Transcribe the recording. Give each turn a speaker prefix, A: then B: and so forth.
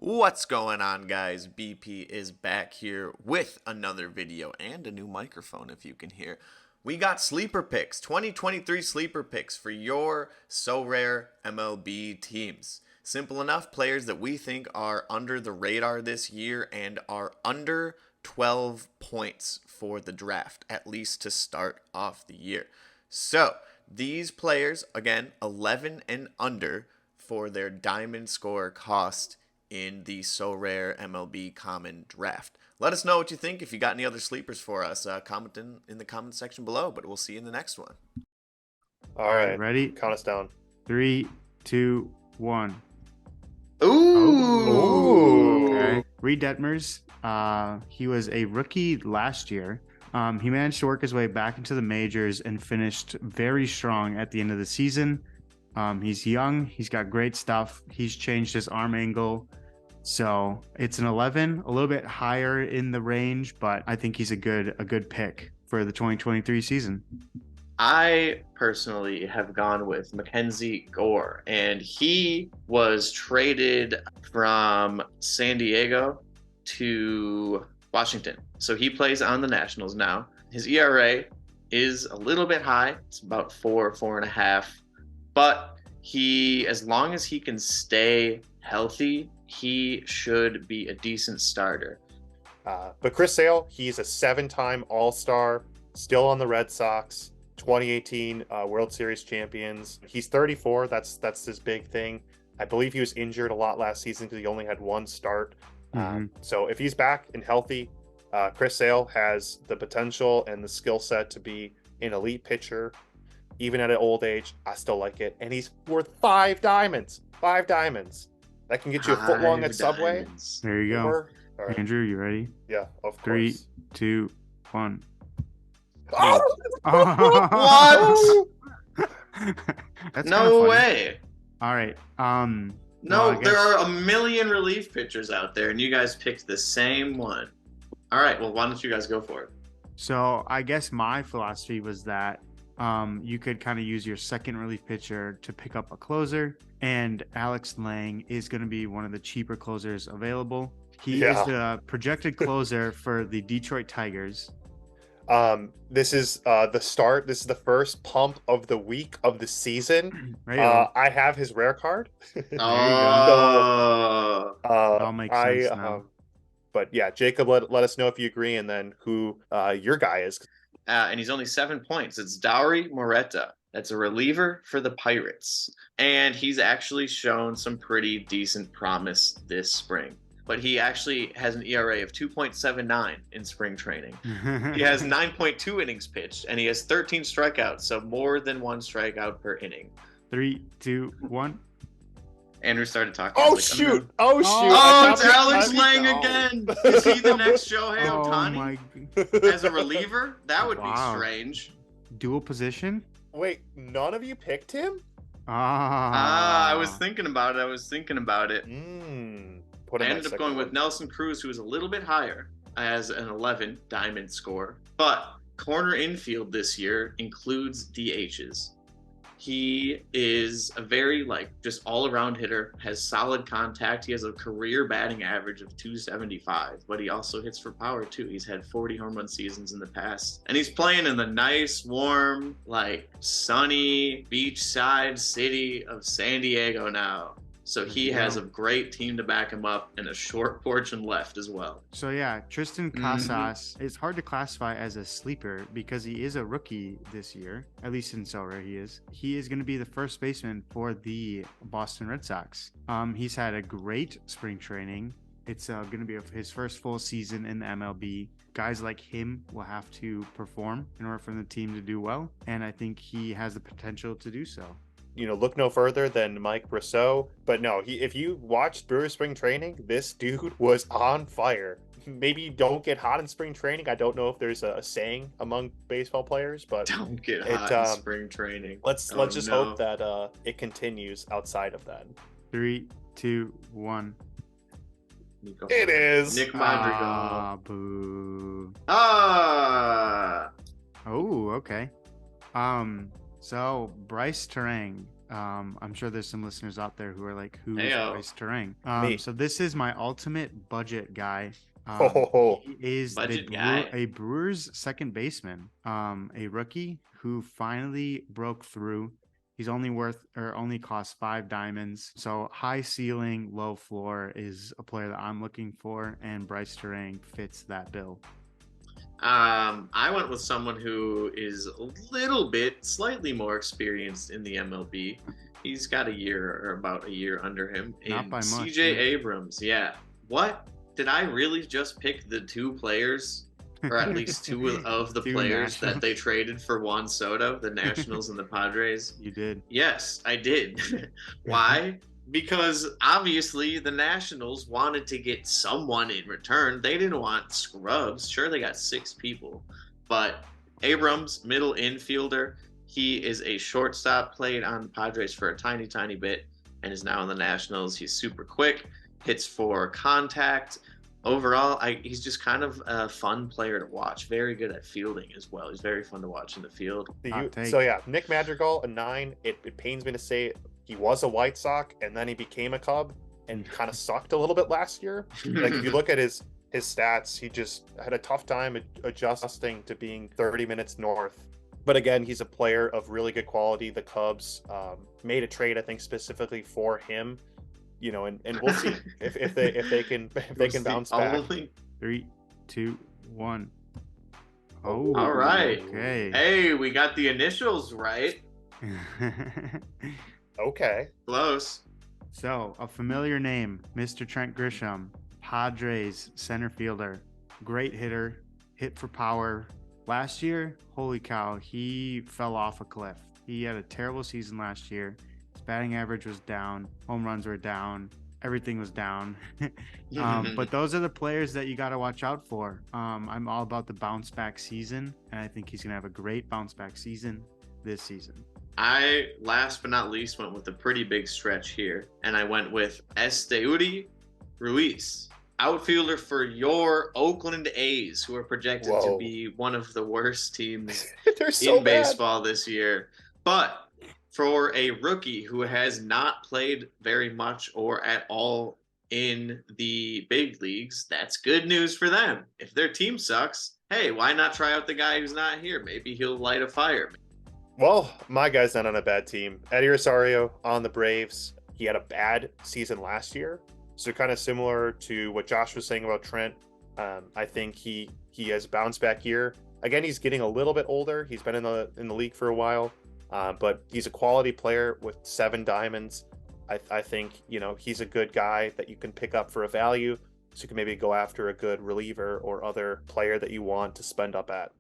A: What's going on, guys? BP is back here with another video and a new microphone, if you can hear. We got sleeper picks, 2023 sleeper picks for your Sorare MLB teams. Simple enough, players that we think are under the radar this year and are under 12 points for the draft, at least to start off the year. So, these players, again, 11 and under for their diamond score cost in the Sorare MLB Common Draft. Let us know what you think. If you got any other sleepers for us, comment in the comment section below, but we'll see you in the next one.
B: All right,
C: ready?
B: Count us down.
C: 3, 2, 1.
A: Ooh!
C: Okay. Reed Detmers, he was a rookie last year. He managed to work his way back into the majors and finished very strong at the end of the season. He's young. He's got great stuff. He's changed his arm angle. So it's an 11, a little bit higher in the range, but I think he's a good pick for the 2023 season.
D: I personally have gone with Mackenzie Gore, and he was traded from San Diego to Washington. So he plays on the Nationals now. His ERA is a little bit high. It's about 4.5. But as long as he can stay healthy, he should be a decent starter.
B: But Chris Sale, he's a 7-time All-Star, still on the Red Sox, 2018 World Series champions. He's 34. That's his big thing. I believe he was injured a lot last season because he only had one start. So if he's back and healthy, Chris Sale has the potential and the skill set to be an elite pitcher. Even at an old age, I still like it. And he's worth 5 diamonds. 5 diamonds. That can get you a foot long at Subway.
C: There you go.
B: All right.
C: Andrew, you ready?
B: Yeah, of
C: 3,
B: course.
C: 2, 1.
D: What?
C: That's
D: No way.
C: All right.
D: No, there are a million relief pitchers out there, and you guys picked the same one. All right, well, why don't you guys go for it?
C: So I guess my philosophy was that you could kind of use your second relief pitcher to pick up a closer, and Alex Lang is going to be one of the cheaper closers available. He is the projected closer for the Detroit Tigers.
B: This is the start. This is the first pump of the week of the season. I have his rare card.
D: Oh,
C: All makes sense now.
B: But yeah, Jacob, let us know if you agree, and then who your guy is.
D: and he's only 7 points. It's Dauri Moreta. That's a reliever for the Pirates. And he's actually shown some pretty decent promise this spring. But he actually has an ERA of 2.79 in spring training. He has 9.2 innings pitched, and he has 13 strikeouts, so more than 1 strikeout per inning.
C: 3, 2, 1.
D: Andrew started talking.
B: Oh, shoot! Oh, shoot!
D: Oh, it's Alex Lang again! Is he the next Shohei Ohtani? As a reliever? That would be strange.
C: Dual position?
B: Wait, none of you picked him?
D: I was thinking about it.
B: I
D: ended up going with Nelson Cruz, who is a little bit higher, as an 11 diamond score. But corner infield this year includes DHs. He is a very, just all-around hitter, has solid contact. He has a career batting average of 275, but he also hits for power, too. He's had 40 home run seasons in the past. And he's playing in the nice, warm, sunny, beachside city of San Diego now. So he has a great team to back him up and a short porch and left as well.
C: So yeah, Tristan Casas, it's hard to classify as a sleeper because he is a rookie this year, at least in Sorare he is. He is going to be the first baseman for the Boston Red Sox. He's had a great spring training. It's going to be his first full season in the MLB. Guys like him will have to perform in order for the team to do well, and I think he has the potential to do so.
B: Look no further than Mike Brosseau. But no, if you watched Brewers spring training, this dude was on fire. Maybe don't get hot in spring training. I don't know if there's a saying among baseball players, but
D: don't get hot in spring training.
B: Let's just hope that it continues outside of that.
C: 3, 2, 1.
B: It is
D: Nick Madrigal.
C: Boo.
D: Oh,
C: okay. So Bryce Terang, I'm sure there's some listeners out there who are like, who's
D: Heyo.
C: Bryce Terang?
B: Me.
C: So this is my ultimate budget guy.
B: Ho, ho, ho.
C: He is
D: Budget guy.
C: a Brewers second baseman, a rookie who finally broke through. He's only cost 5 diamonds. So high ceiling, low floor is a player that I'm looking for, and Bryce Terang fits that bill.
D: I went with someone who is a little bit, slightly more experienced in the MLB. He's got a year or about a year under him.
C: Not by much,
D: CJ
C: yeah.
D: Abrams. Yeah. What? Did I really just pick the 2 players, or at least 2 of the
C: Two
D: players that
C: Nationals.
D: they traded for Juan Soto, the Nationals and the Padres?
C: You did.
D: Yes, I did. Why? Because obviously the Nationals wanted to get someone in return. They didn't want scrubs. Sure, they got 6 people, but Abrams, middle infielder, he is a shortstop, played on the Padres for a tiny, tiny bit, and is now in the Nationals. He's super quick, hits for contact. Overall, he's just kind of a fun player to watch. Very good at fielding as well. He's very fun to watch in the field.
C: Hot take.
B: So yeah, Nick Madrigal, a 9. It pains me to say he was a White Sox and then he became a Cub and kind of sucked a little bit last year. Like if you look at his stats, he just had a tough time adjusting to being 30 minutes north. But again, he's a player of really good quality. The Cubs made a trade, I think, specifically for him. You know, and we'll see if they can bounce back.
C: 3, 2, 1.
B: Oh,
D: All right.
C: Okay.
D: Hey, we got the initials right.
B: Okay.
D: Close.
C: So, a familiar name, Mr. Trent Grisham, Padres center fielder, great hitter, hit for power. Last year, holy cow, he fell off a cliff. He had a terrible season last year. His batting average was down, home runs were down, everything was down. But those are the players that you got to watch out for. I'm all about the bounce back season, and I think he's going to have a great bounce back season this season.
D: I, last but not least, went with a pretty big stretch here, and I went with Esteudi Ruiz, outfielder for your Oakland A's, who are projected to be one of the worst teams
B: They're so
D: in
B: bad.
D: baseball this year. But for a rookie who has not played very much or at all in the big leagues, that's good news for them. If their team sucks, hey, why not try out the guy who's not here? Maybe he'll light a fire.
B: Well, my guy's not on a bad team. Eddie Rosario on the Braves. He had a bad season last year, so kind of similar to what Josh was saying about Trent. I think he has bounced back year. Again, he's getting a little bit older. He's been in the league for a while, but he's a quality player with 7 diamonds. I think he's a good guy that you can pick up for a value, so you can maybe go after a good reliever or other player that you want to spend up at.